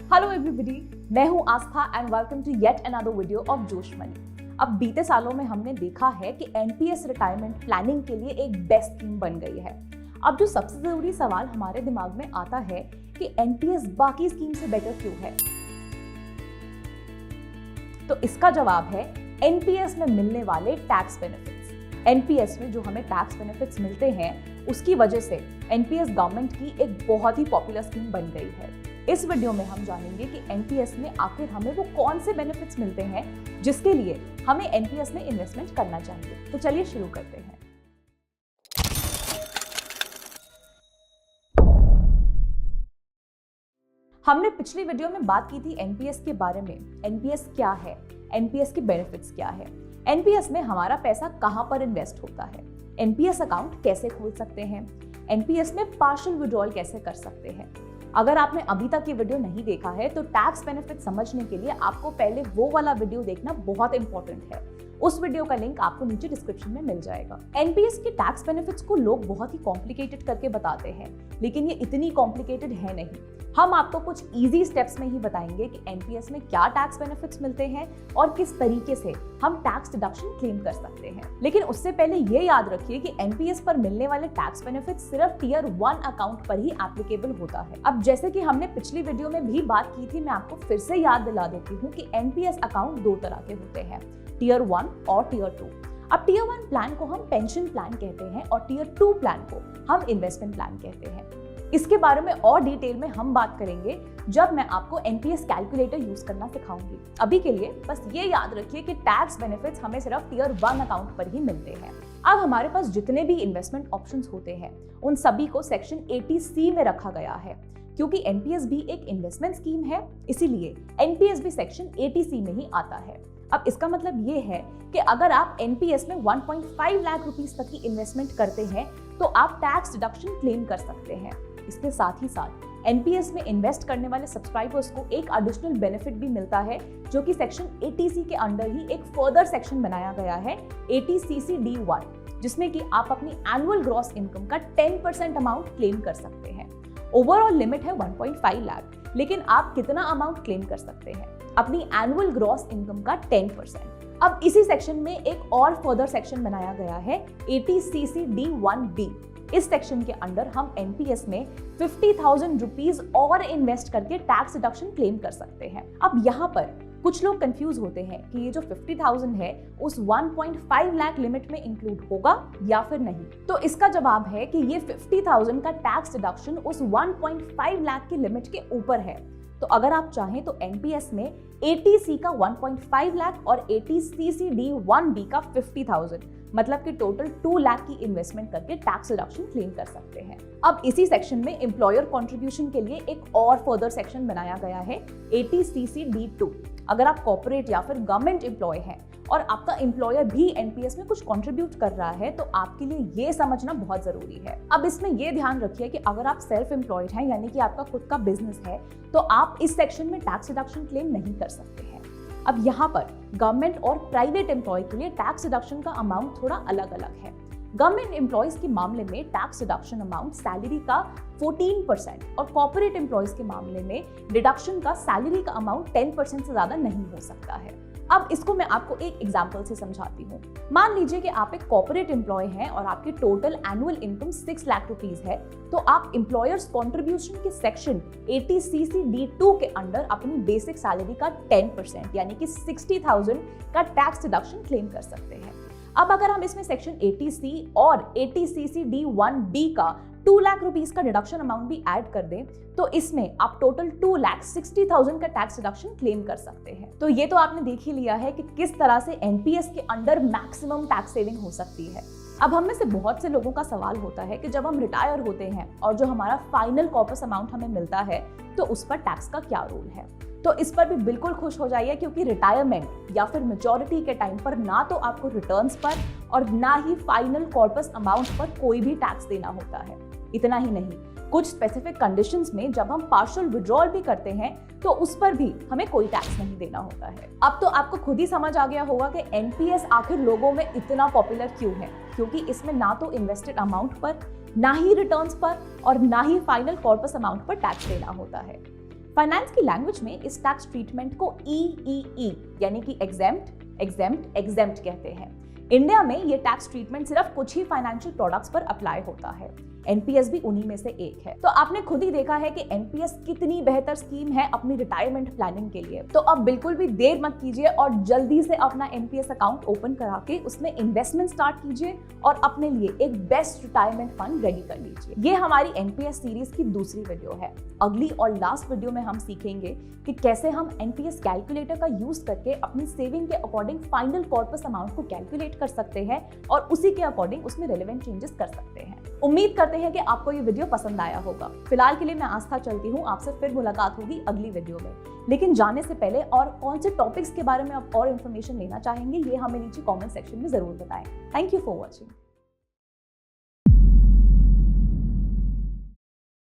Hello everybody, मैं हूं Aastha and welcome to yet another video of Josh Money. अब बीते सालों में हमने देखा है कि एनपीएस रिटायरमेंट प्लानिंग के लिए एक बेस्ट स्कीम बन गई है। अब जो सबसे जरूरी सवाल हमारे दिमाग में आता है कि एनपीएस बाकी स्कीम से बेटर क्यों है, तो इसका जवाब है एनपीएस में मिलने वाले टैक्स बेनिफिट्स। एनपीएस में जो हमें टैक्स बेनिफिट्स मिलते हैं उसकी वजह से एनपीएस गवर्नमेंट की एक बहुत ही पॉपुलर स्कीम बन गई है। इस वीडियो में हम जानेंगे कि एनपीएस में आखिर हमें वो कौन से बेनिफिट्स मिलते हैं जिसके लिए हमें एनपीएस में इन्वेस्टमेंट करना चाहिए। तो चलिए शुरू करते हैं। हमने पिछली वीडियो में बात की थी एनपीएस के बारे में। एनपीएस क्या है, एनपीएस के बेनिफिट्स क्या है, एनपीएस में हमारा पैसा कहां पर इन्वेस्ट होता है, एनपीएस अकाउंट कैसे खोल सकते हैं, एनपीएस में पार्शियल विड्रॉल कैसे कर सकते हैं। अगर आपने अभी तक ये वीडियो नहीं देखा है तो टैक्स बेनिफिट समझने के लिए आपको पहले वो वाला वीडियो देखना बहुत इंपॉर्टेंट है। उस वीडियो का लिंक आपको नीचे डिस्क्रिप्शन में मिल जाएगा। एनपीएस के टैक्स बेनिफिट्स को लोग बहुत ही कॉम्प्लिकेटेड करके बताते हैं, लेकिन ये इतनी कॉम्प्लिकेटेड है नहीं। हम आपको कुछ इजी स्टेप्स में ही बताएंगे कि एनपीएस में क्या टैक्स बेनिफिट्स मिलते हैं और किस तरीके से हम टैक्स डिडक्शन क्लेम कर सकते हैं। लेकिन उससे पहले ये याद रखिए कि एनपीएस पर मिलने वाले टैक्स बेनिफिट्स सिर्फ टियर 1 अकाउंट पर ही एप्लीकेबल होता है। अब जैसे कि हमने पिछली वीडियो में भी बात की थी, मैं आपको फिर से याद दिला देती हूँ कि एनपीएस अकाउंट दो तरह के होते हैं, टियर 1 और टियर 2। अब टियर 1 प्लान को हम पेंशन प्लान कहते हैं और टियर 2 प्लान को हम इन्वेस्टमेंट प्लान कहते हैं। इसके बारे में और डिटेल में हम बात करेंगे जब मैं आपको एनपीएस कैलकुलेटर यूज करना सिखाऊंगी। अभी के लिए बस ये याद रखिए कि टैक्स बेनिफिट्स हमें सिर्फ टियर 1 अकाउंट पर ही मिलते हैं। अब हमारे पास जितने भी इन्वेस्टमेंट ऑप्शंस होते हैं उन सभी को सेक्शन 80C में रखा गया है। क्योंकि एनपीएस भी एक इन्वेस्टमेंट स्कीम है, इसीलिए एनपीएस भी सेक्शन 80C में ही आता है। अब इसका मतलब ये है कि अगर आप एनपीएस में 1.5 लाख रुपीस तक की इन्वेस्टमेंट करते हैं तो आप टैक्स डिडक्शन क्लेम कर सकते हैं। इसके साथ ही साथ एनपीएस में इन्वेस्ट करने वाले सब्सक्राइबर्स को एक एडिशनल बेनिफिट भी मिलता है, जो कि सेक्शन 80C के अंदर ही एक फर्दर सेक्शन बनाया गया है 80CC-D1, जिसमें कि आप अपनी एनुअल ग्रॉस इनकम का 10% अमाउंट क्लेम कर सकते हैं। ओवरऑल लिमिट है 1.5 लाख, लेकिन आप कितना अमाउंट क्लेम कर सकते हैं? अपनी एनुअल ग्रॉस इनकम का 10%। अब इसी सेक्शन में एक और फर्दर सेक्शन बनाया गया है 80CC-D1B। इस सेक्शन के अंदर हम एनपीएस में 50,000 रुपीज और इन्वेस्ट करके टैक्स डिडक्शन क्लेम कर सकते हैं। अब यहाँ पर कुछ लोग कंफ्यूज होते हैं कि ये जो 50,000 है उस 1.5 लाख लिमिट में इंक्लूड होगा या फिर नहीं। तो इसका जवाब है कि ये 50,000 का टैक्स डिडक्शन उस 1.5 लाख की लिमिट के ऊपर है। तो अगर आप चाहें तो एनपीएस में 80C का 1.5 लाख और 80CC-D1B का 50,000, मतलब कि टोटल 2 लाख की इन्वेस्टमेंट करके टैक्स डिडक्शन क्लेम कर सकते हैं। अब इसी सेक्शन में एम्प्लॉयर कंट्रीब्यूशन के लिए एक और फर्दर सेक्शन बनाया गया है 80CC-D2। अगर आप कॉर्पोरेट या फिर गवर्नमेंट एम्प्लॉय हैं और आपका एम्प्लॉयर भी एनपीएस में कुछ कंट्रीब्यूट कर रहा है तो आपके लिए ये समझना बहुत जरूरी है। अब इसमें ये ध्यान रखिए कि अगर आप सेल्फ एम्प्लॉयड हैं, यानी कि आपका खुद का बिजनेस है, तो आप इस सेक्शन में टैक्स डिडक्शन क्लेम नहीं कर सकते हैं। अब यहाँ पर गवर्नमेंट और प्राइवेट एम्प्लॉय के लिए टैक्स डिडक्शन का अमाउंट थोड़ा अलग अलग है। गवर्नमेंट एम्प्लॉयज के मामले में टैक्स डिडक्शन अमाउंट सैलरी का 14% और कॉर्पोरेट एम्प्लॉयज के मामले में डिडक्शन का सैलरी का अमाउंट 10% से ज्यादा नहीं हो सकता है। अब इसको मैं आपको एक एग्जांपल से समझाती हूँ। मान लीजिए कि आप एक कॉर्पोरेट एम्प्लॉय हैं और आपकी total annual income 6 lakh rupees है, तो आप एम्प्लॉयर्स कंट्रीब्यूशन के सेक्शन 80CC-D2 के अंदर अपनी बेसिक सैलरी का 10% यानी कि 60,000 का टैक्स डिडक्शन क्लेम कर सकते हैं। अब अगर हम इसमें सेक्शन 80C और 80CC-D1B का 2 लाख रुपीस का डिडक्शन अमाउंट भी ऐड कर दें तो इसमें आप टोटल 2,60,000 का टैक्स डिडक्शन क्लेम कर सकते हैं। तो ये तो आपने देख ही लिया है कि किस तरह से एनपीएस के अंडर मैक्सिमम टैक्स सेविंग हो सकती है। अब हम में से बहुत से लोगों का सवाल होता है कि जब हम रिटायर होते हैं और जो हमारा फाइनल कॉर्पस अमाउंट हमें मिलता है तो उस पर टैक्स का क्या रूल है। तो इस पर भी बिल्कुल खुश हो जाइए, क्योंकि रिटायरमेंट या फिर मैच्योरिटी के टाइम पर ना तो आपको रिटर्न्स पर और ना ही फाइनल कॉर्पस अमाउंट पर कोई भी टैक्स देना होता है। इतना ही नहीं, कुछ स्पेसिफिक कंडीशंस में जब हम पार्शियल विड्रॉल भी करते हैं तो उस पर भी हमें कोई टैक्स नहीं देना होता है। अब तो आपको खुद ही समझ आ गया होगा कि एनपीएस आखिर लोगों में इतना पॉपुलर क्यों है, क्योंकि इसमें ना तो इन्वेस्टेड अमाउंट पर, ना ही रिटर्न्स पर और ना ही फाइनल कॉर्पस अमाउंट पर टैक्स देना होता है। फाइनेंस की लैंग्वेज में इस टैक्स ट्रीटमेंट को EEE यानी कि एग्जेम्प्ट कहते हैं। इंडिया में ये टैक्स ट्रीटमेंट सिर्फ कुछ ही फाइनेंशियल प्रोडक्ट्स पर अप्लाई होता है। एनपीएस भी उन्हीं में से एक है। तो आपने खुद ही देखा है कि एनपीएस कितनी बेहतर स्कीम है अपनी रिटायरमेंट प्लानिंग के लिए। तो अब बिल्कुल भी देर मत कीजिए और जल्दी से अपना एनपीएस अकाउंट ओपन करा के उसमें इन्वेस्टमेंट स्टार्ट कीजिए और अपने लिए एक बेस्ट रिटायरमेंट फंड रेडी कर लीजिए। ये हमारी एनपीएस सीरीज की दूसरी वीडियो है। अगली और लास्ट वीडियो में हम सीखेंगे कि कैसे हम एनपीएस कैलकुलेटर का यूज करके अपनी सेविंग के अकॉर्डिंग फाइनल कॉर्पस अमाउंट को कैलकुलेट कर सकते हैं और उसी के अकॉर्डिंग उसमें रेलेवेंट चेंजेस कर सकते हैं। उम्मीद करते हैं कि आपको ये वीडियो पसंद आया होगा। फिलहाल के लिए मैं आस्था चलती हूँ, आपसे फिर मुलाकात होगी अगली वीडियो में। लेकिन जाने से पहले और कौन से टॉपिक्स के बारे में आप और इन्फॉर्मेशन लेना चाहेंगे, ये हमें नीचे कमेंट सेक्शन में जरूर बताएं। Thank you for watching.